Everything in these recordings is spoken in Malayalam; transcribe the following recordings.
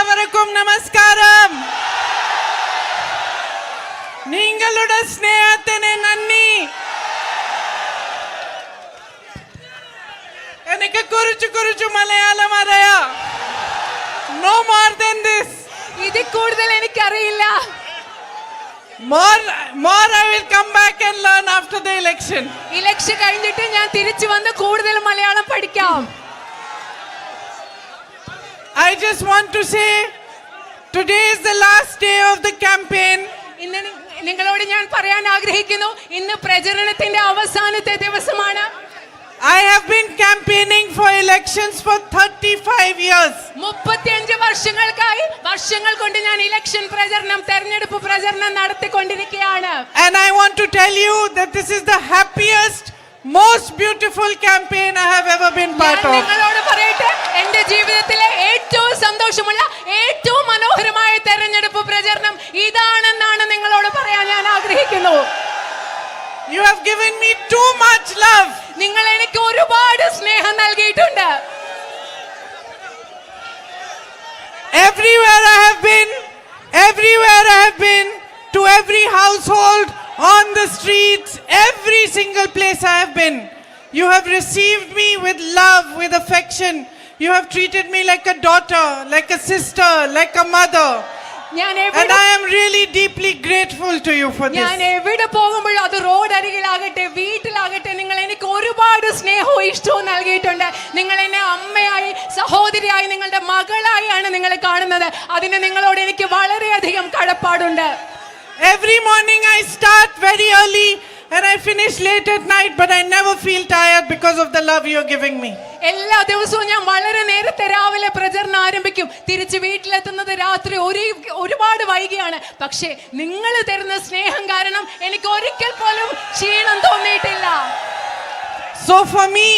എല്ലാവർക്കും നമസ്കാരം. നിങ്ങളുടെ സ്നേഹത്തിന് നന്ദി. എനിക്ക് കുറച്ചു മലയാളം അറിയാം. No more than this. ഇതിൽ കൂടുതൽ എനിക്കറിയില്ല. More I will come back and learn after the election. Election കഴിഞ്ഞിട്ട് ഞാൻ തിരിച്ചു വന്ന് കൂടുതൽ മലയാളം പഠിക്കാം. I just want to say today is the last day of the campaign. ഇന്ന് നിങ്ങളോട് ഞാൻ പറയാൻ ആഗ്രഹിക്കുന്നു, ഇന്ന് പ്രചരണത്തിന്റെ അവസാനത്തെ ദിവസമാണ്. I have been campaigning for elections for 35 years. 35 വർഷങ്ങൾ കൊണ്ട് ഞാൻ ഇലക്ഷൻ പ്രചരണം, തെരഞ്ഞെടുപ്പ് പ്രചരണം നടത്തിക്കൊണ്ടിരിക്കുകയാണ്. And I want to tell you that this is the happiest, most beautiful campaign I have ever been part of. നിങ്ങളോട് പറയട്ടെ, എന്റെ ജീവിതത്തിലെ ഏറ്റവും സന്തോഷമുള്ള, ഏറ്റവും മനോഹരമായ തെരഞ്ഞെടുപ്പ് പ്രചരണം ഇതാണെന്നാണ് നിങ്ങളോട് പറയാൻ ഞാൻ ആഗ്രഹിക്കുന്നു. You have given me too much love. നിങ്ങൾ എനിക്ക് ഒരുപാട് സ്നേഹം നൽകിയിട്ടുണ്ട്. Everywhere I have been, to every household, on the streets, every single place I have been, you have received me with love, with affection. You have treated me like a daughter, like a sister, like a mother. And I am really deeply grateful to you for this. ഞാൻ എവിടെ പോകുമ്പോഴും, അത് റോഡ് അരികിലാകട്ടെ, വീട്ടിലാകട്ടെ, നിങ്ങൾ എനിക്ക് ഒരുപാട് സ്നേഹവും ഇഷ്ടവും നൽകിയിട്ടുണ്ട്. നിങ്ങൾ എന്നെ അമ്മയായി, സഹോദരിയായി, നിങ്ങളുടെ മകളായാണ് നിങ്ങൾ കാണുന്നത്. അതിന് നിങ്ങളോട് എനിക്ക് വളരെയധികം കടപ്പാടുണ്ട്. Every morning I start very early and I finish late at night, but I never feel tired because of the love you are giving me. എല്ലാ ദിവസവും ഞാൻ വളരെ നേരത്തെ രാവിലെ പ്രചരണം ആരംഭിക്കും. തിരിച്ച് വീട്ടിലെത്തുന്നത് രാത്രി ഒരുപാട് വൈകിയാണ്. പക്ഷേ നിങ്ങൾ തരുന്ന സ്നേഹം കാരണം എനിക്ക് ഒരിക്കൽ പോലും ക്ഷീണം തോന്നിയിട്ടില്ല. So for me,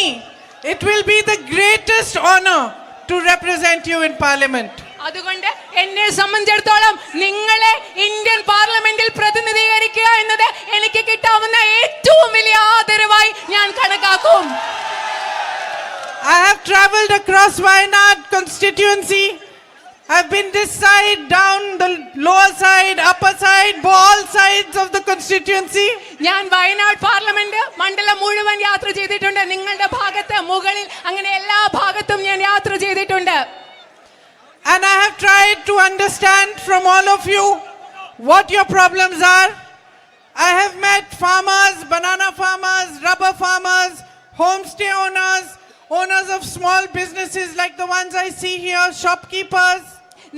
it will be the greatest honor to represent you in Parliament. അതുകൊണ്ട് എന്നെ സംബന്ധിച്ചിടത്തോളം നിങ്ങളെ ഇന്ത്യൻ പാർലമെന്റിൽ പ്രതിനിധീകരിക്കുക എന്നത് എനിക്ക് കിട്ടാവുന്ന ഏറ്റവും വലിയ ആദരവായി ഞാൻ കണക്കാക്കും. I have traveled across Wayanad constituency. I've been this side, down the lower side, upper side, all sides of the constituency. ഞാൻ വയനാട് പാർലമെന്റ് മണ്ഡലം മുഴുവൻ യാത്ര ചെയ്തിട്ടുണ്ട്. നിങ്ങളുടെ ഭാഗത്ത്, മുകളിൽ, അങ്ങനെ എല്ലാ ഭാഗത്തും ഞാൻ യാത്ര ചെയ്തിട്ടുണ്ട്. And I have tried to understand from all of you what your problems are. I have met farmers, banana farmers, rubber farmers, homestay owners of small businesses like the ones I see here, shopkeepers.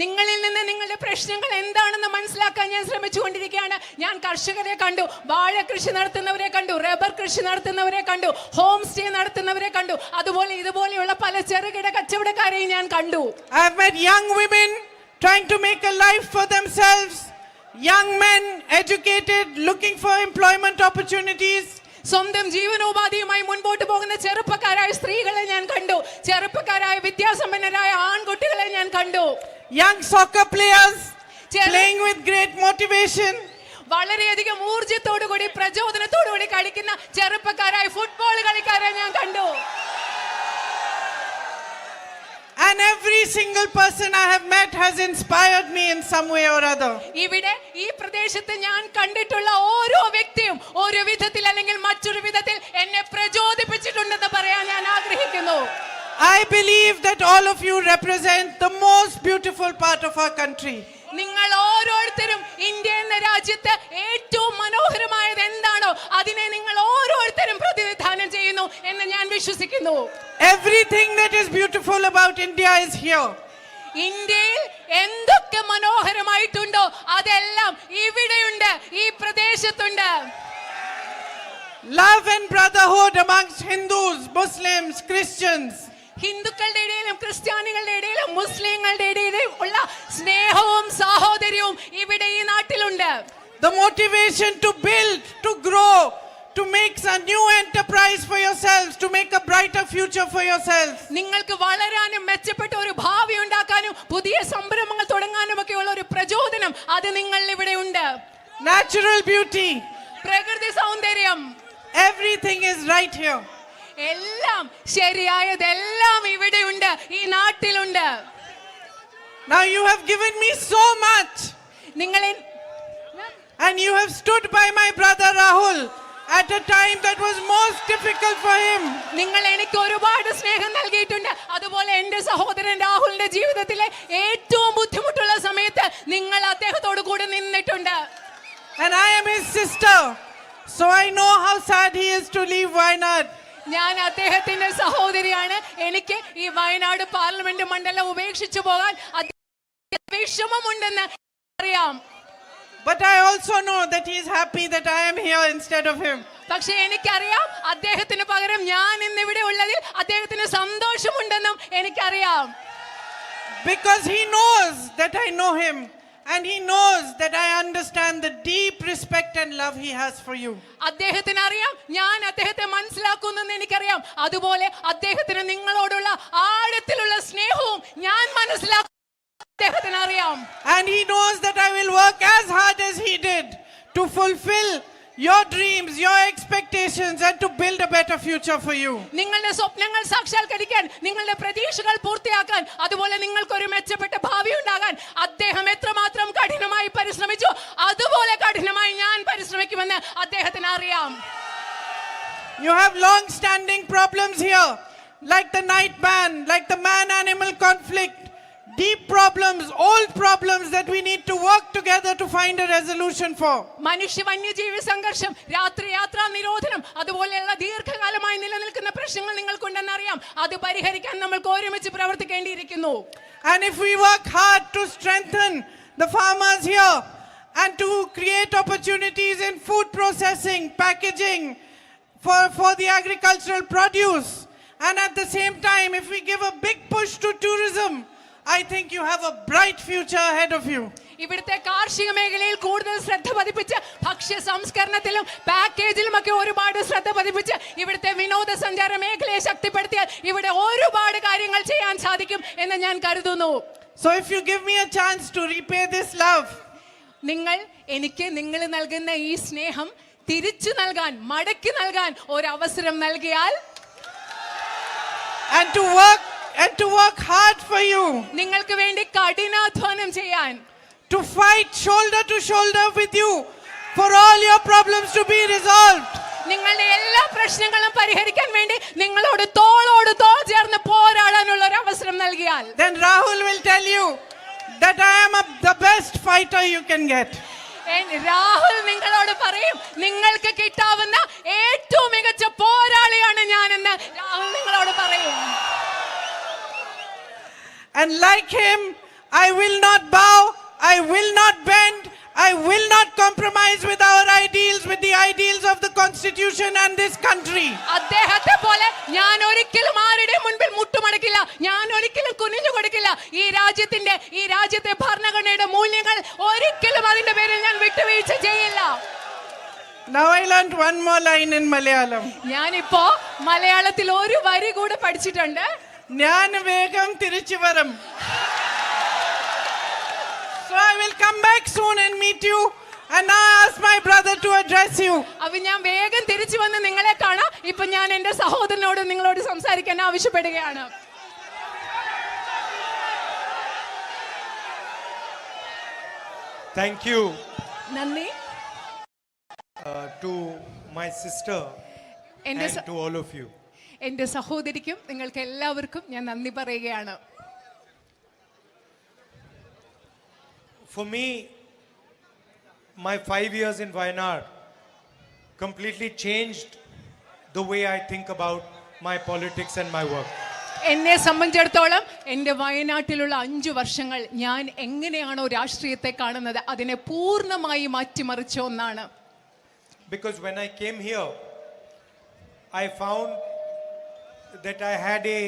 നിങ്ങളിൽ നിന്ന് നിങ്ങളുടെ പ്രശ്നങ്ങൾ എന്താണെന്ന് മനസ്സിലാക്കാൻ ഞാൻ ശ്രമിച്ചുകൊണ്ടിരിക്കുകയാണ്. ഞാൻ കർഷകരെ കണ്ടു, വാഴ കൃഷി നടത്തുന്നവരെ കണ്ടു, റബ്ബർ കൃഷി നടത്തുന്നവരെ കണ്ടു, ഹോം സ്റ്റേ നടത്തുന്നവരെ കണ്ടു, അതുപോലെ ഇതുപോലെയുള്ള പല ചെറുകിട കച്ചവടക്കാരെയും ഞാൻ കണ്ടു. I have met young women trying to make a life for themselves, young men educated looking for employment opportunities. സ്വന്തം ജീവനോപാധിയുമായി മുൻപോട്ട് പോകുന്ന ചെറുപ്പക്കാരായ സ്ത്രീകളെ ഞാൻ കണ്ടു, ചെറുപ്പക്കാരായ വിദ്യാസമ്പന്നരായ ആൺകുട്ടികളെ ഞാൻ കണ്ടു. Young soccer players playing with great motivation. വളരെയധികം ഊർജ്ജത്തോടുകൂടി, പ്രചോദനത്തോടുകൂടി കളിക്കുന്ന ചെറുപ്പക്കാരായ ഫുട്ബോൾ കളിക്കാരെ ഞാൻ കണ്ടു. And every single person I have met has inspired me in some way or other. ഇവിടെ ഈ പ്രദേശത്ത് ഞാൻ കണ്ടിട്ടുള്ള ഓരോ വ്യക്തിയും ഓരോ വിധത്തിൽ അല്ലെങ്കിൽ മറ്റൊരു വിധത്തിൽ എന്നെ പ്രചോദിപ്പിച്ചിട്ടുണ്ടെന്ന് പറയാൻ ഞാൻ ആഗ്രഹിക്കുന്നു. I believe that all of you represent the most beautiful part of our country. നിങ്ങൾ ഓരോരുത്തരും ഇന്ത്യ എന്ന രാജ്യത്ത് ഏറ്റവും മനോഹരമായത് എന്താണോ അതിനെ നിങ്ങൾ ഓരോരുത്തരും പ്രതിനിധാനം ചെയ്യുന്നു എന്ന് ഞാൻ വിശ്വസിക്കുന്നു. Everything that is beautiful about India is here. ഇന്ത്യയിൽ എന്തൊക്കെ മനോഹരമായിട്ടുണ്ടോ അതെല്ലാം ഇവിടെയുണ്ട്, ഈ പ്രദേശത്തുണ്ട്. Love and brotherhood amongst Hindus, Muslims, Christians. ഹിന്ദുക്കളുടെ ഇടയിലും ക്രിസ്ത്യാനികളുടെ ഇടയിലും മുസ്ലിങ്ങളുടെ ഇടയിലും ഉള്ള സ്നേഹവും സാഹോദര്യവും ഇവിടെ ഈ നാട്ടിലുണ്ട്. The motivation to build, to grow, to make a new enterprise for yourselves, to make a brighter future for yourselves. നിങ്ങൾക്ക് വളരാനും മെച്ചപ്പെട്ട ഒരു ഭാവി ഉണ്ടാക്കാനും പുതിയ സംരംഭങ്ങൾ തുടങ്ങാനും ഒക്കെയുള്ള ഒരു പ്രചോദനം അത് നിങ്ങൾ ഇവിടെ ഉണ്ട്. Natural beauty, പ്രകൃതി സൗന്ദര്യം, everything is right here. എല്ലാം ശരിയായതെല്ലാം ഇവിടെയുണ്ട്, ഈ നാട്ടിലുണ്ട്. Now you have given me so much. നിങ്ങൾ And you have stood by my brother Rahul at a time that was most difficult for him. നിങ്ങൾ എനിക്ക് ഒരുപാട് സ്നേഹം നൽകിയിട്ടുണ്ട്. അതുപോലെ എന്റെ സഹോദരൻ രാഹുലിന്റെ ജീവിതത്തിലെ ഏറ്റവും ബുദ്ധിമുട്ടുള്ള സമയത്ത് നിങ്ങൾ അദ്ദേഹത്തോട് കൂടെ നിന്നിട്ടുണ്ട്. And I am his sister, so I know how sad he is to leave Wayanad. ഞാൻ അദ്ദേഹത്തിന്റെ സഹോദരിയാണ്. എനിക്ക് ഈ വയനാട് പാർലമെന്റ് മണ്ഡലം ഉപേക്ഷിച്ചു പോകാൻ വിഷമമുണ്ടെന്ന് അറിയാം. But I also know that he is happy that I am here instead of him. പക്ഷെ എനിക്കറിയാം അദ്ദേഹത്തിന് പകരം ഞാൻ ഇന്നിവിടെ ഉള്ളതിൽ അദ്ദേഹത്തിന് സന്തോഷമുണ്ടെന്നും എനിക്കറിയാം. Because he knows that I know him. And he knows that I understand the deep respect and love he has for you. അദ്ദേഹത്തിന് അറിയാം ഞാൻ അദ്ദേഹത്തെ മനസ്സിലാക്കുന്നെന്ന് എനിക്കറിയാം. അതുപോലെ അദ്ദേഹത്തിന് നിങ്ങളോടുള്ള ആഴത്തിലുള്ള സ്നേഹവും ഞാൻ മനസ്സിലാക്കും. അദ്ദേഹത്തിന് അറിയാം. And he knows that I will work as hard as he did to fulfill your dreams, your expectations, and to build a better future for you. നിങ്ങളുടെ സ്വപ്നങ്ങൾ സാക്ഷാത്കരിക്കാൻ, നിങ്ങളുടെ പ്രതീക്ഷകൾ പൂർത്തിയാക്കാൻ, അതുപോലെ നിങ്ങൾക്കൊരു മെച്ചപ്പെട്ട ഭാവി ഉണ്ടാകാൻ അദ്ദേഹം എത്രമാത്രം കഠിനമായി പരിശ്രമിച്ചു അതുപോലെ കഠിനമായി ഞാൻ പരിശ്രമിക്കുമെന്ന് അദ്ദേഹത്തിന് അറിയാം. You have long-standing problems here, like the night ban, like the man-animal conflict. Deep problems, old problems that we need to work together to find a resolution for. മനുഷ്യ വന്യജീവി സംഘർഷം, രാത്രി യാത്രാ നിരോധനം, അതുപോലെയുള്ള ദീർഘകാലമായി നിലനിൽക്കുന്ന പ്രശ്നങ്ങൾ നിങ്ങൾക്കുണ്ടെന്ന് അറിയാം. അത് പരിഹരിക്കാൻ നമ്മൾക്ക് ഒരുമിച്ച് പ്രവർത്തിക്കേണ്ടിയിരിക്കുന്നു. And if we work hard to strengthen the farmers here and to create opportunities in food processing, packaging for the agricultural produce, and at the same time if we give a big push to tourism, I think you have a bright future ahead of you. ഇവിടുത്തെ കാർഷിക മേഖലയിൽ കൂടുതൽ ശ്രദ്ധ പതിപ്പിച്ച് ഭക്ഷ്യ സംസ്കരണത്തിലും പാക്കേജിലുമൊക്കെ ഒരുപാട് ശ്രദ്ധ പതിപ്പിച്ച് ഇവിടുത്തെ വിനോദസഞ്ചാര മേഖലയെ ശക്തിപ്പെടുത്തിയാൽ ഇവിടെ ഒരുപാട് കാര്യങ്ങൾ ചെയ്യാൻ സാധിക്കും എന്ന് ഞാൻ കരുതുന്നു. So if you give me a chance to repay this love, എനിക്ക് നിങ്ങൾ നൽകുന്ന ഈ സ്നേഹം തിരിച്ചു നൽകാൻ, മടക്കി നൽകാൻ ഒരു അവസരം നൽകിയാൽ, and to work hard for you, നിങ്ങൾക്ക് വേണ്ടി കഠിനാധ്വാനം ചെയ്യാൻ, to fight shoulder to shoulder with you for all your problems to be resolved, നിങ്ങളുടെ എല്ലാ പ്രശ്നങ്ങളും പരിഹരിക്കാൻ വേണ്ടി നിങ്ങളോട് തോളോട് തോൾ ചേർന്ന് പോരാടാനുള്ള ഒരു അവസരം നൽകിയാൽ, then Rahul will tell you that I am the best fighter you can get. Rahul നിങ്ങളോട് പറയും നിങ്ങൾക്ക് കിട്ടാവുന്ന ഏറ്റവും മികച്ച പോരാളിയാണ് ഞാനെന്ന് രാഹുൽ നിങ്ങളോട് പറയും. And like him, I will not bow, I will not bend, I will not compromise with our ideals, with the ideals of the Constitution and this country. അദ്ദേഹത്തെ പോലെ ഞാൻ ഒരിക്കലും ആരുടെ മുൻപിൽ മുട്ടുമടക്കില്ല, ഞാൻ ഒരിക്കലും കുനിഞ്ഞു കൊടുക്കില്ല. ഈ രാജ്യത്തെ ഭരണഘടനയുടെ മൂല്യങ്ങൾ ഒരിക്കലും അതിന്റെ പേരിൽ ഞാൻ വിട്ടുവീഴ്ച ചെയ്യില്ല. Now I learned one more line in Malayalam. ഞാനിപ്പോ മലയാളത്തിൽ ഒരു വരി കൂടെ പഠിച്ചിട്ടുണ്ട്. ഞാൻ വേഗം തിരിച്ചു വരും. So I will come back soon and meet you and I ask my brother to address you. അപ്പൊ ഞാൻ വേഗം തിരിച്ചു വന്ന് നിങ്ങളെ കാണാം. ഇപ്പൊ ഞാൻ എന്റെ സഹോദരനോട് നിങ്ങളോട് സംസാരിക്കാൻ ആവശ്യപ്പെടുകയാണ്. Thank you നന്ദി. to my sister എന്റെ and to all of you. എന്റെ സഹോദരിക്കും നിങ്ങൾക്ക് എല്ലാവർക്കും ഞാൻ നന്ദി പറയുകയാണ്. For me, my 5 years in Wayanad completely changed the way I think about my politics and my work. എന്നെ സംബന്ധിച്ചിടത്തോളം എൻ്റെ വയനാട്ടിലുള്ള 5 വർഷങ്ങൾ ഞാൻ എങ്ങനെയാണോ രാഷ്ട്രീയത്തെ കാണുന്നത് അതിനെ പൂർണ്ണമായി മാറ്റിമറിച്ച ഒന്നാണ്. Because when I came here, I found that I had a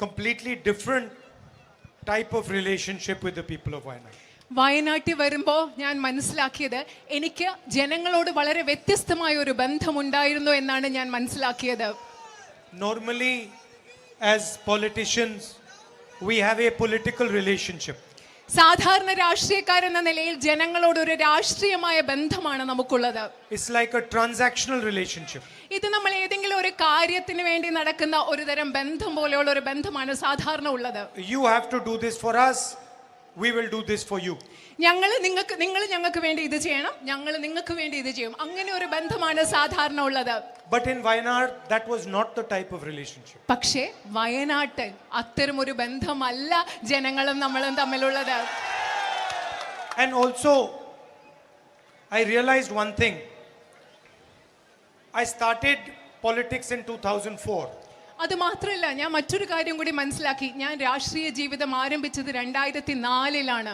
completely different type of relationship with the people of Wayanad. വയനാട്ടിൽ വരുമ്പോൾ ഞാൻ മനസ്സിലാക്കിയത് എനിക്ക് ജനങ്ങളോട് വളരെ വ്യത്യസ്തമായ ഒരു ബന്ധമുണ്ടായിരുന്നു എന്നാണ് ഞാൻ മനസ്സിലാക്കിയത്. Normally, as politicians, we have a political relationship. സാധാരണ രാഷ്ട്രീയക്കാരെന്ന നിലയിൽ ജനങ്ങളോട് ഒരു രാഷ്ട്രീയമായ ബന്ധമാണ് നമുക്കുള്ളത്. It's like a transactional relationship. ഇത് നമ്മൾ ഏതെങ്കിലും ഒരു കാര്യത്തിന് വേണ്ടി നടക്കുന്ന ഒരു തരം ബന്ധം പോലെയുള്ള ഒരു ബന്ധമാണ് സാധാരണ ഉള്ളത്. You have to do this for us, we will do this for you. നിങ്ങൾ ഞങ്ങൾക്ക് വേണ്ടി ഇത് ചെയ്യണം, ഞങ്ങൾ നിങ്ങൾക്ക് വേണ്ടി ഇത് ചെയ്യും. അങ്ങനെ ഒരു ബന്ധമാണ് സാധാരണ ഉള്ളത്. But in Wayanad, that was not the type of relationship. പക്ഷേ വയനാട്ടിൽ അത്തരം ഒരു ബന്ധമല്ല ജനങ്ങളും നമ്മളും തമ്മിലുള്ളത്. And also, I realized one thing. I started politics in 2004. അത് മാത്രമല്ല, ഞാൻ മറ്റൊരു കാര്യം കൂടി മനസ്സിലാക്കി. ഞാൻ രാഷ്ട്രീയ ജീവിതം ആരംഭിച്ചത് 2004-ലാണ്.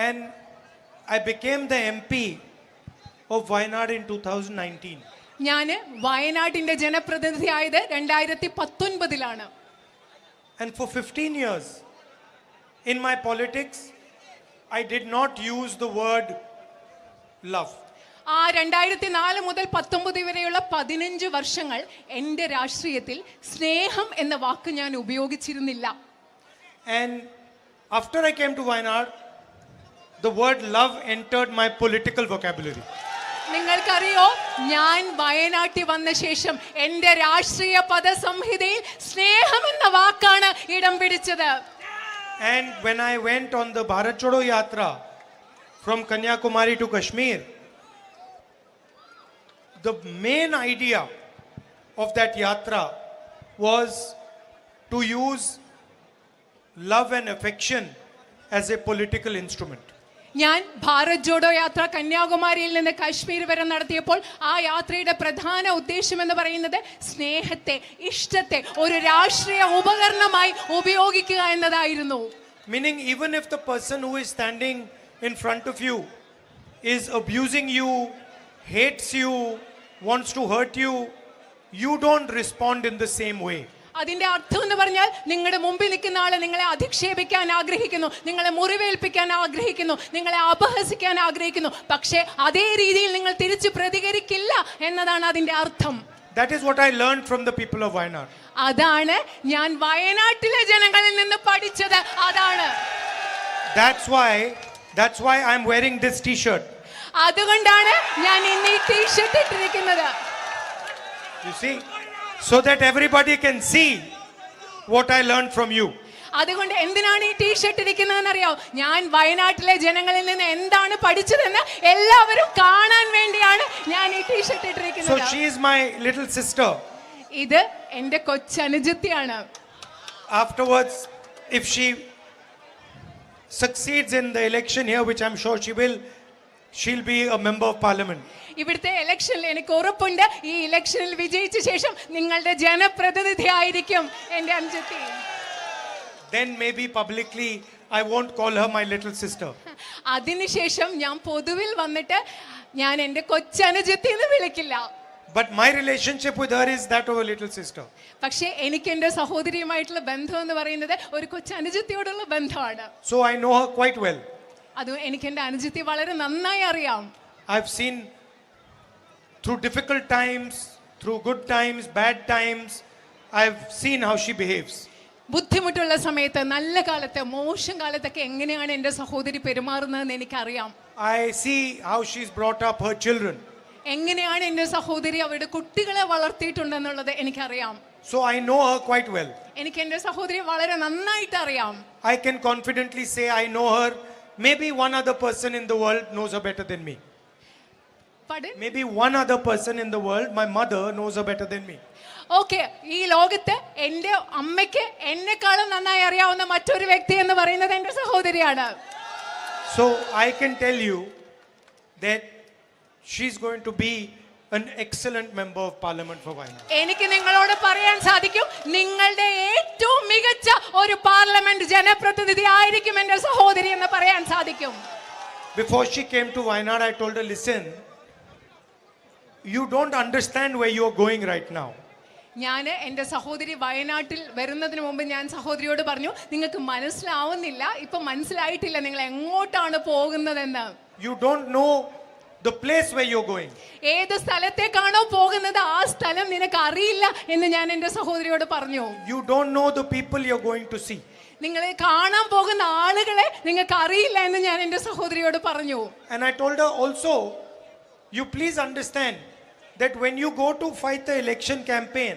And I became the MP of Wayanad in 2019. ഞാൻ വയനാടിന്റെ ജനപ്രതിനിധിയായത് 2019-ലാണ്. And for 15 years in my politics, I did not use the word love. ആ 2004 മുതൽ 2019 വരെയുള്ള 15 വർഷങ്ങൾ എൻ്റെ രാഷ്ട്രീയത്തിൽ സ്നേഹം എന്ന വാക്ക് ഞാൻ ഉപയോഗിച്ചിരുന്നില്ല. And after I came to Wayanad, the word love entered my political vocabulary. നിങ്ങൾക്കറിയോ, ഞാൻ വയനാട്ടിൽ വന്ന ശേഷം എൻ്റെ രാഷ്ട്രീയ പദസംഹിതയിൽ സ്നേഹം എന്ന വാക്കാണ് ഇടം പിടിച്ചത്. And when I went on the Bharat Chodo Yatra from Kanyakumari to Kashmir, the main idea of that yatra was to use love and affection as a political instrument. ഞാൻ ഭാരത് ജോഡോ യാത്ര കന്യാകുമാരിയിൽ നിന്ന് കാശ്മീർ വരെ നടത്തിയപ്പോൾ ആ യാത്രയുടെ പ്രധാന ഉദ്ദേശം എന്ന് പറയുന്നത് സ്നേഹത്തെ, ഇഷ്ടത്തെ ഒരു രാഷ്ട്രീയ ഉപകരണമായി ഉപയോഗിക്കുക എന്നതായിരുന്നു. Meaning, even if the person who is standing in front of you is abusing you, hates you, wants to hurt you, you don't respond in the same way. അതിന്റെ അർത്ഥം എന്ന് പറഞ്ഞാൽ, നിങ്ങളുടെ മുമ്പിൽ നിൽക്കുന്ന ആള് നിങ്ങളെ അധിക്ഷേപിക്കാൻ ആഗ്രഹിക്കുന്നു, നിങ്ങളെ മുറിവേൽപ്പിക്കാൻ ആഗ്രഹിക്കുന്നു, നിങ്ങളെ അപഹസിക്കാൻ ആഗ്രഹിക്കുന്നു, പക്ഷേ അതേ രീതിയിൽ നിങ്ങൾ തിരിച്ചു പ്രതികരിക്കില്ല എന്നതാണ് അതിന്റെ അർത്ഥം. That is what I learned from the people of Wayanad. അതാണ് ഞാൻ വയനാട്ടിലെ ജനങ്ങളിൽ നിന്ന് പഠിച്ചത്. അതാണ്. That's why I'm wearing this t-shirt. അതുകൊണ്ടാണ് ഞാൻ ഇന്ന് ഈ ടീഷർട്ട് ഇട്ടിരിക്കുന്നത്. You see, so that everybody can see what I learned from you. അതുകൊണ്ട് എന്തിനാണ് ഈ ടീഷർട്ട് ഇരിക്കുന്നതെന്ന് അറിയോ? ഞാൻ വയനാട്ടിലെ ജനങ്ങളിൽ നിന്ന് എന്താണ് പഠിച്ചതെന്ന് എല്ലാവരും കാണാൻ വേണ്ടിയാണ് ഞാൻ ഈ ടീഷർട്ട് So ഇട്ടിരിക്കുന്നത്. she is my little sister. ഇത് എന്റെ കൊച്ചനുജത്തിയാണ്. Afterwards, if she succeeds in the election here, which I'm sure she will, she'll be a member of parliament. ഇവിടുത്തെ ഇലക്ഷനിൽ എനിക്ക് ഉറപ്പുണ്ട്, ഈ ഇലക്ഷനിൽ വിജയിച്ച ശേഷം നിങ്ങളുടെ ജനപ്രതിനിധി ആയിരിക്കും എന്റെ അനുജത്തി. Then maybe publicly I won't call her my little sister. അതിനുശേഷം ഞാൻ പൊതുവിൽ വന്നിട്ട് ഞാൻ എന്റെ കൊച്ചനുജത്തി എന്ന് വിളിക്കില്ല. But my relationship with her is that of a little sister. പക്ഷേ എനിക്ക് എന്റെ സഹോദരിയുമായിട്ടുള്ള ബന്ധം എന്ന് പറയുന്നത് ഒരു കൊച്ചനുജത്തിയോടുള്ള ബന്ധമാണ്. So I know her quite well. അത് എനിക്ക് എന്റെ അനുജത്തി വളരെ നന്നായി അറിയാം. I've seen through difficult times, through good times, bad times, I've seen how she behaves. ബുദ്ധിമുട്ടുള്ള സമയത്ത്, നല്ല കാലത്ത്, മോശം കാലത്തൊക്കെ എങ്ങനെയാണ് എന്റെ സഹോദരി പെരുമാറുന്നതെന്ന് എനിക്കറിയാം. I see how she's brought up her children. എങ്ങനെയാണ് എന്റെ സഹോദരി അവരുടെ കുട്ടികളെ വളർത്തിയിട്ടുണ്ടെന്നുള്ളത് എനിക്കറിയാം. So I know her quite well. എനിക്ക് എന്റെ സഹോദരി വളരെ നന്നായിട്ട് അറിയാം. I can confidently say I know her. Maybe one other person in the world knows her better than me. Pardon? Maybe one other person in the world, my mother, knows her better than me. Okay, ഈ ലോകത്ത് എന്റെ അമ്മയ്ക്ക് എന്നെക്കാളും നന്നായി അറിയാവുന്ന മറ്റൊരു വ്യക്തി എന്ന് പറയുന്നത് എന്റെ സഹോദരിയാണ്. So I can tell you that she's going to be an excellent member of parliament for Wayanad. എനിക്ക് നിങ്ങളോട് പറയാൻ സാധിക്കും, നിങ്ങളുടെ ഏറ്റവും മികച്ച ഒരു പാർലമെന്റ് ജനപ്രതിനിധി ആയിരിക്കും എന്റെ സഹോദരി എന്ന് പറയാൻ സാധിക്കും. Before she came to Wayanad, I told her, listen, you don't understand where you're going right now. ഞാൻ എൻ്റെ സഹോദരി വയനാട്ടിൽ വരുന്നതിന് മുമ്പ് ഞാൻ സഹോദരിയോട് പറഞ്ഞു, നിങ്ങൾക്ക് മനസ്സിലാവുന്നില്ല, ഇപ്പൊ മനസ്സിലായിട്ടില്ല നിങ്ങൾ എങ്ങോട്ടാണ് പോകുന്നതെന്ന്. You don't know the place where you're going. ഏത് സ്ഥലത്തേക്കാണോ പോകുന്നത് ആ സ്ഥലം നിനക്ക് അറിയില്ല എന്ന് ഞാൻ എൻ്റെ സഹോദരിയോട് പറഞ്ഞു. You don't know the people you're going to see. നിങ്ങളെ കാണാൻ പോകുന്ന ആളുകളെ നിങ്ങൾക്ക് അറിയില്ല എന്ന് ഞാൻ എൻ്റെ സഹോദരിയോട് പറഞ്ഞു. And I told her also, you please understand that when you go to fight the election campaign,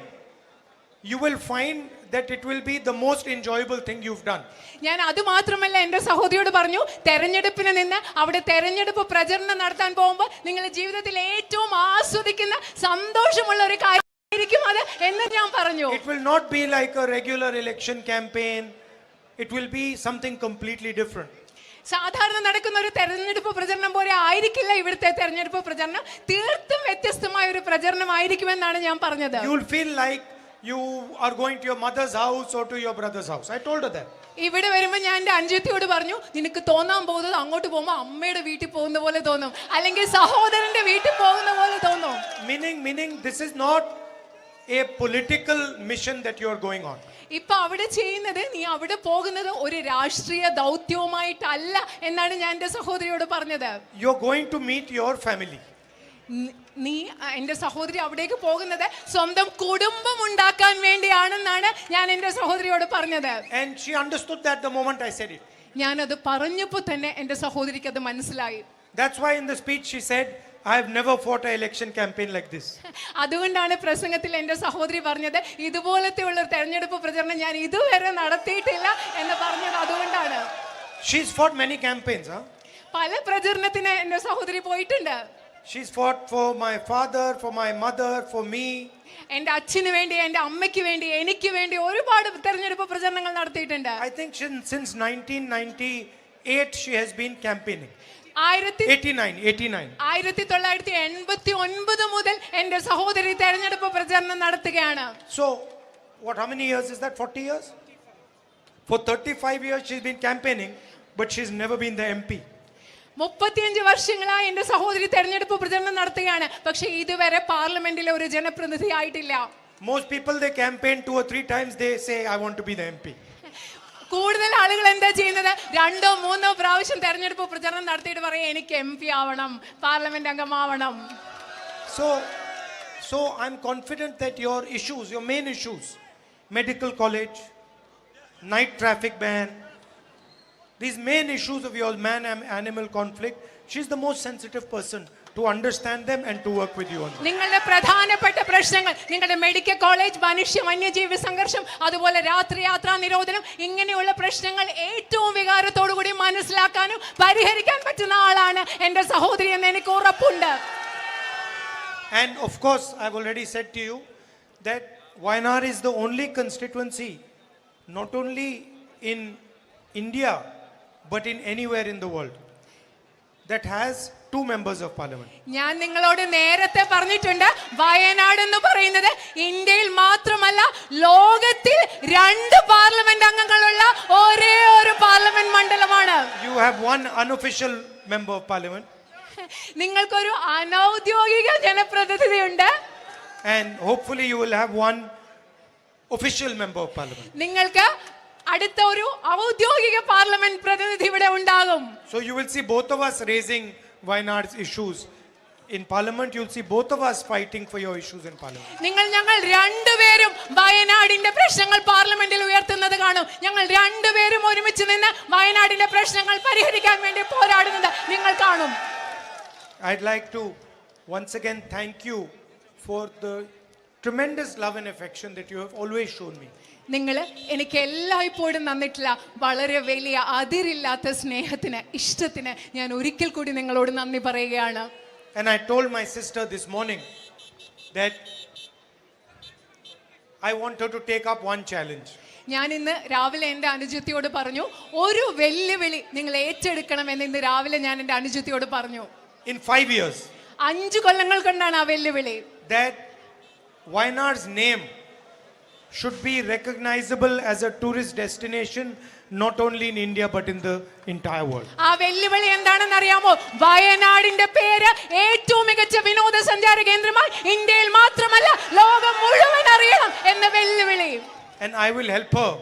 you will find that it will be the most enjoyable thing you've done. ഞാൻ അത് മാത്രമല്ല എൻ്റെ സഹോദരിയോട് പറഞ്ഞു, തെരഞ്ഞെടുപ്പിന് നിന്ന് അവിടെ തെരഞ്ഞെടുപ്പ് പ്രചരണം നടത്താൻ പോകുമ്പോൾ നിങ്ങളുടെ ജീവിതത്തിൽ ഏറ്റവും ആസ്വദിക്കുന്ന സന്തോഷമുള്ള ഒരു കാര്യമായിരിക്കും അത് എന്ന് ഞാൻ പറഞ്ഞു. It will not be like a regular election campaign. It will be something completely different. സാധാരണ നടക്കുന്ന ഒരു തെരഞ്ഞെടുപ്പ് പ്രചരണം പോലെ ആയിരിക്കില്ല ഇവിടുത്തെ തെരഞ്ഞെടുപ്പ് പ്രചരണം. തീർത്തും വ്യത്യസ്തമായ ഒരു പ്രചരണമായിരിക്കുമെന്നാണ് ഞാൻ പറഞ്ഞത്. You will feel like you are going to your mother's house or to your brother's house. I told her that. ഇവിടെ വരുമ്പോൾ ഞാൻ എൻ്റെ അനുജത്തിയോട് പറഞ്ഞു, നിനക്ക് തോന്നാൻ പോകുന്നത് അങ്ങോട്ട് പോകുമ്പോൾ അമ്മയുടെ വീട്ടിൽ പോകുന്ന പോലെ തോന്നും, അല്ലെങ്കിൽ സഹോദരന്റെ വീട്ടിൽ പോകുന്ന പോലെ തോന്നും. Meaning this is not a political mission that you are going on. ഇപ്പൊ അവിടെ ചെയ്യുന്നത്, നീ അവിടെ പോകുന്നത് ഒരു രാഷ്ട്രീയ ദൗത്യവുമായിട്ടല്ല എന്നാണ് ഞാൻ എൻ്റെ സഹോദരിയോട് പറഞ്ഞത്. You are going to meet your family. നീ എൻ്റെ സഹോദരി അവിടേക്ക് പോകുന്നത് സ്വന്തം കുടുംബം ഉണ്ടാക്കാൻ വേണ്ടിയാണെന്നാണ് ഞാൻ എൻ്റെ സഹോദരിയോട് പറഞ്ഞത്. And she understood that the moment I said it. ഞാനത് പറഞ്ഞപ്പോൾ തന്നെ എൻ്റെ സഹോദരിക്ക് അത് മനസ്സിലായി. That's why in the speech she said, I have never fought an election campaign like this. അതുകൊണ്ടാണ് പ്രസംഗത്തിൽ എൻ്റെ സഹോദരി പറഞ്ഞത്, ഇതുപോലത്തെ ഉള്ള ഒരു തെരഞ്ഞെടുപ്പ് പ്രചരണം ഞാൻ ഇതുവരെ നടത്തിയിട്ടില്ല എന്ന് പറഞ്ഞത് അതുകൊണ്ടാണ്. She's fought many campaigns, huh? പല പ്രചരണത്തിന് എൻ്റെ സഹോദരി പോയിട്ടുണ്ട്. She's fought for my father, for my mother, for me. എൻ്റെ അച്ഛന് വേണ്ടി, എൻ്റെ അമ്മയ്ക്ക് വേണ്ടി, എനിക്ക് വേണ്ടി ഒരുപാട് തെരഞ്ഞെടുപ്പ് പ്രചരണങ്ങൾ നടത്തിയിട്ടുണ്ട്. I think since 1998 she has been campaigning. 1989 മുതൽ എൻ്റെ സഹോദരി തെരഞ്ഞെടുപ്പ് പ്രചരണം നടത്തുകയാണ്. So how many years is that? 40 years? For 35 years she's been campaigning, but she's never been the MP. 35 വർഷങ്ങളായി എൻ്റെ സഹോദരി തെരഞ്ഞെടുപ്പ് പ്രചരണം നടത്തുകയാണ്, പക്ഷേ ഇതുവരെ പാർലമെന്റിലെ ഒരു ജനപ്രതിനിധി ആയിട്ടില്ല. Most people they campaign 2 or 3 times, they say I want to be the MP. കൂടുതൽ ആളുകൾ എന്താ ചെയ്യുന്നത്, 2 or 3 പ്രാവശ്യം തെരഞ്ഞെടുപ്പ് പ്രചരണം നടത്തിയിട്ട് പറയും എനിക്ക് MP ആവണം, parliament അംഗമാവണം. So I'm confident that your main issues, medical college, night traffic ban, these main issues of your man-animal conflict, she's the most sensitive person to understand them and to work with you on them. നിങ്ങളുടെ പ്രധാനപ്പെട്ട പ്രശ്നങ്ങൾ, നിങ്ങളുടെ മെഡിക്കൽ കോളേജ്, മനുഷ്യ വന്യജീവി സംഘർഷം, അതുപോലെ രാത്രി യാത്രാ നിരോധനം, ഇങ്ങനെയുള്ള പ്രശ്നങ്ങൾ ഏറ്റവും വികാരത്തോടു കൂടി മനസ്സിലാക്കാനും പരിഹരിക്കാൻ പറ്റുന്ന ആളാണ് എൻ്റെ സഹോദരി എന്ന് എനിക്ക് ഉറപ്പുണ്ട്. And of course I've already said to you that Wayanad is the only constituency, not only in India but in anywhere in the world, that has 2 members of parliament. ഞാൻ നിങ്ങളോട് നേരത്തെ പറഞ്ഞിട്ടുണ്ട്, വയനാട് എന്ന് പറയുന്നത് ഇന്ത്യയിൽ മാത്രമല്ല ലോകത്തിൽ 2 പാർലമെന്റ് അംഗങ്ങളുള്ള ഒരേ ഒരു പാർലമെന്റ് മണ്ഡലമാണ്. You have one unofficial member of parliament. നിങ്ങൾക്കൊരു അനൗദ്യോഗിക ജനപ്രതിനിധിയുണ്ട്. And hopefully you will have one official member of parliament. നിങ്ങൾക്ക് അടുത്ത ഒരു ഔദ്യോഗിക പാർലമെന്റ് പ്രതിനിധി ഇവിടെ ഉണ്ടാകും. So you will see both of us raising Wayanad's issues in parliament. You'll see both of us fighting for your issues in parliament. ഞങ്ങൾ രണ്ടുപേരും വയനാടിന്റെ പ്രശ്നങ്ങൾ പാർലമെന്റിൽ ഉയർത്തുന്നത് കാണും. ഞങ്ങൾ രണ്ടുപേരും ഒരുമിച്ച് നിന്ന് വയനാടിന്റെ പ്രശ്നങ്ങൾ പരിഹരിക്കാൻ വേണ്ടി പോരാടുന്നത് നിങ്ങൾ കാണും. I'd like to once again thank you for the tremendous love and affection that you have always shown me. നിങ്ങൾ എനിക്ക് എല്ലായ്പ്പോഴും തന്നിട്ടുള്ള വളരെ വലിയ അതിരില്ലാത്ത സ്നേഹത്തിന്, ഇഷ്ടത്തിന് ഞാൻ ഒരിക്കൽ കൂടി നിങ്ങളോട് നന്ദി പറയുകയാണ്. And I told my sister this morning that I want her to take up one challenge. ഞാൻ ഇന്ന് രാവിലെ എൻ്റെ അനുജത്തിയോട് പറഞ്ഞു, ഒരു വെല്ലുവിളി നിങ്ങൾ ഏറ്റെടുക്കണമെന്ന് ഇന്ന് രാവിലെ ഞാൻ എൻ്റെ അനുജത്തിയോട് പറഞ്ഞു. In 5 years. 5 കൊല്ലങ്ങൾ കൊണ്ടാണ് ആ വെല്ലുവിളി. That Wayanad's name should be recognizable as a tourist destination not only in India but in the entire world. ആ വെല്ലുവിളി എന്താണെന്ന് അറിയാമോ? വയനാടിന്റെ പേര് ഏറ്റവും മികച്ച വിനോദസഞ്ചാര കേന്ദ്രമായി ഇന്ത്യയിൽ മാത്രമല്ല ലോകം മുഴുവൻ അറിയണം എന്ന വെല്ലുവിളി. And I will help her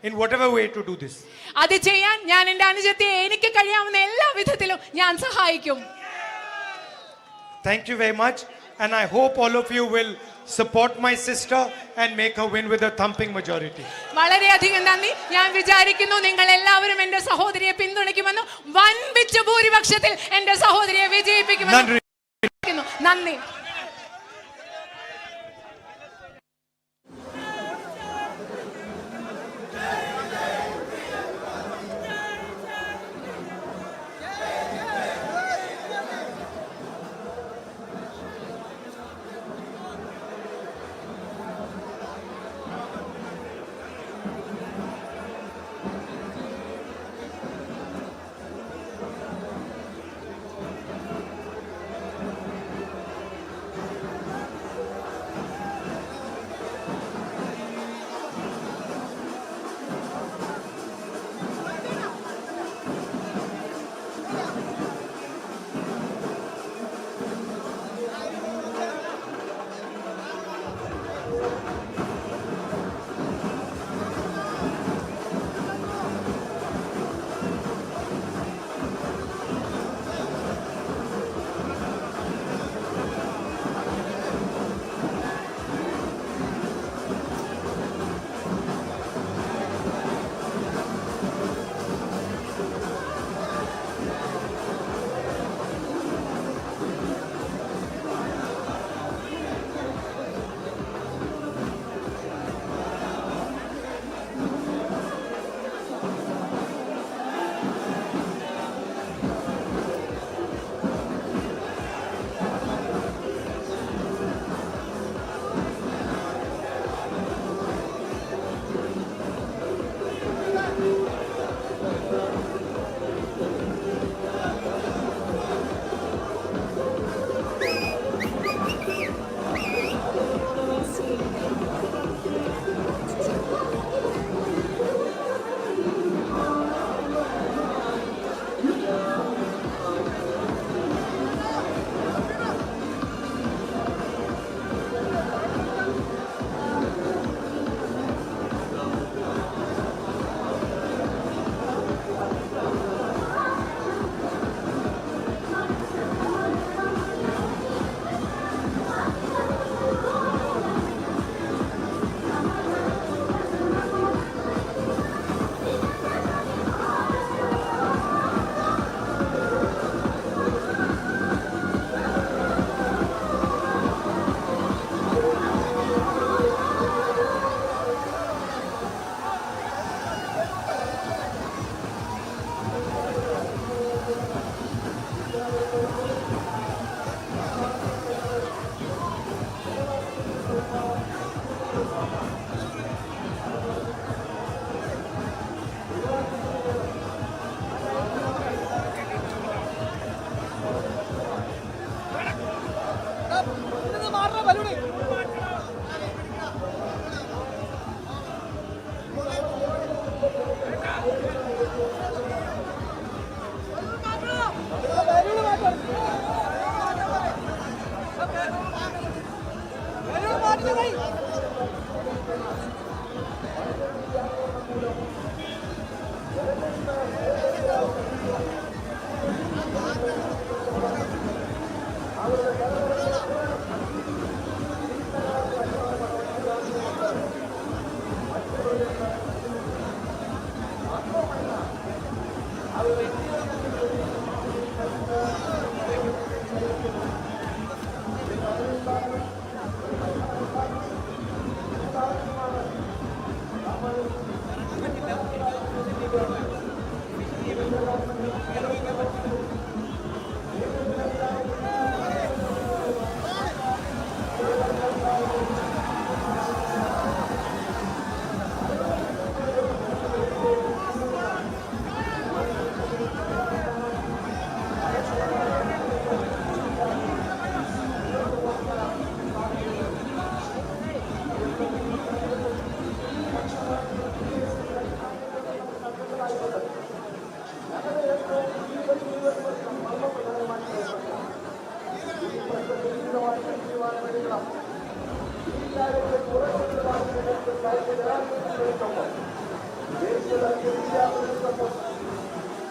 in whatever way to do this. അത് ചെയ്യാൻ ഞാൻ എൻ്റെ അനുജത്തിയെ എനിക്ക് കഴിയാവുന്ന എല്ലാ വിധത്തിലും ഞാൻ സഹായിക്കും. Thank you very much, and I hope all of you will support my sister and make her win with a thumping majority. വളരെയധികം നന്ദി. ഞാൻ വിചാരിക്കുന്നു നിങ്ങൾ എല്ലാവരും എൻ്റെ സഹോദരിയെ പിന്തുണയ്ക്കുമെന്നും വൻപിച്ച ഭൂരിപക്ഷത്തിൽ എൻ്റെ സഹോദരിയെ വിജയിപ്പിക്കുമെന്നും നന്ദി.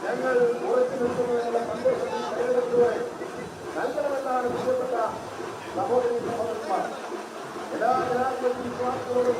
ഞങ്ങൾ ഉറച്ചു നിൽക്കുന്നതിനുള്ള സന്ദേശം നൽകണമെന്നാണ് പ്രിയപ്പെട്ട സഹോദരി സഹോദരന്മാർ എല്ലാ ജനാധിപത്യ വിശ്വാസങ്ങളോടും